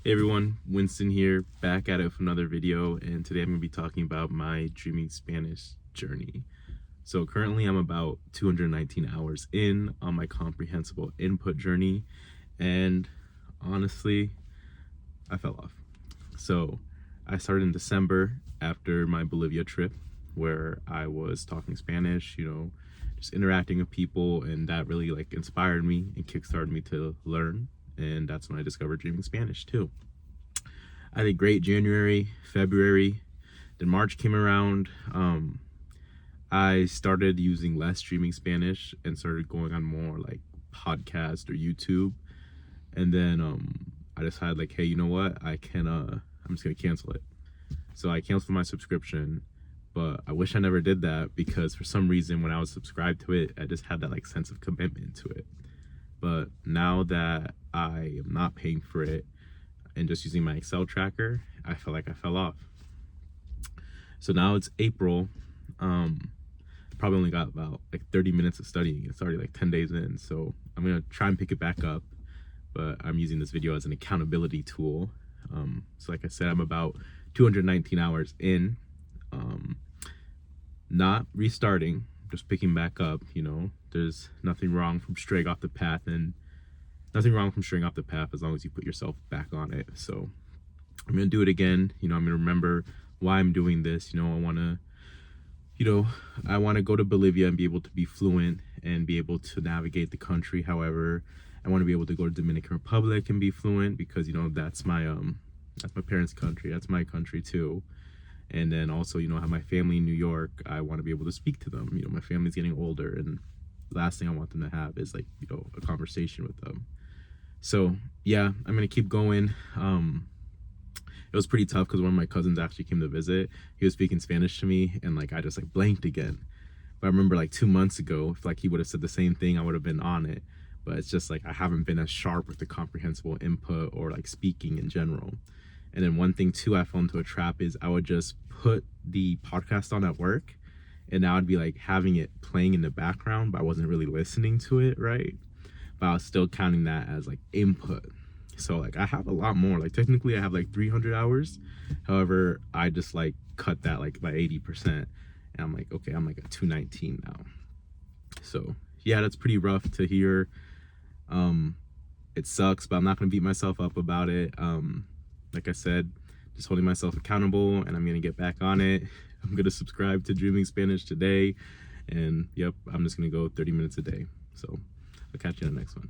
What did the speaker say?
Hey everyone, Winston here, back at it with another video, and today I'm going to be talking about my Dreaming Spanish journey. So currently I'm about 219 hours in on my comprehensible input journey, and honestly, I fell off. So I started in December after my Bolivia trip, where I was talking Spanish, just interacting with people, and that really inspired me and kickstarted me to learn. And that's when I discovered Dreaming Spanish too. I had a great January, February, then March came around. I started using less Dreaming Spanish and started going on more like podcast or YouTube. And then I decided hey, you know what? I'm just gonna cancel it. So I canceled my subscription, but I wish I never did that because for some reason when I was subscribed to it, I just had that sense of commitment to it. But now that I am not paying for it and just using my Excel tracker, I felt like I fell off. So now it's April. Probably only got about 30 minutes of studying. It's already 10 days in. So I'm gonna try and pick it back up, but I'm using this video as an accountability tool. So like I said, I'm about 219 hours in, not restarting, just picking back up. There's nothing wrong from straying off the path, and nothing wrong from straying off the path as long as you put yourself back on it. So I'm gonna do it again. I'm gonna remember why I'm doing this. I want to go to Bolivia and be able to be fluent and be able to navigate the country. However, I want to be able to go to Dominican Republic and be fluent because that's my parents' country. That's my country too. And then also, I have my family in New York. I want to be able to speak to them. My family's getting older, and the last thing I want them to have is a conversation with them. So yeah, I'm gonna keep going. It was pretty tough because one of my cousins actually came to visit. He was speaking Spanish to me, and I just blanked again. But I remember 2 months ago, if he would have said the same thing, I would have been on it. But it's just I haven't been as sharp with the comprehensible input or speaking in general. And then one thing too, I fell into a trap is I would just put the podcast on at work, and I would be having it playing in the background, but I wasn't really listening to it, right? But I was still counting that as input. So I have a lot more. Technically I have 300 hours. However, I just cut that by 80%. And I'm okay, I'm at 219 now. So yeah, that's pretty rough to hear. It sucks, but I'm not gonna beat myself up about it. Like I said, just holding myself accountable, and I'm gonna get back on it. I'm gonna subscribe to Dreaming Spanish today, and yep, I'm just gonna go 30 minutes a day. So I'll catch you in the next one.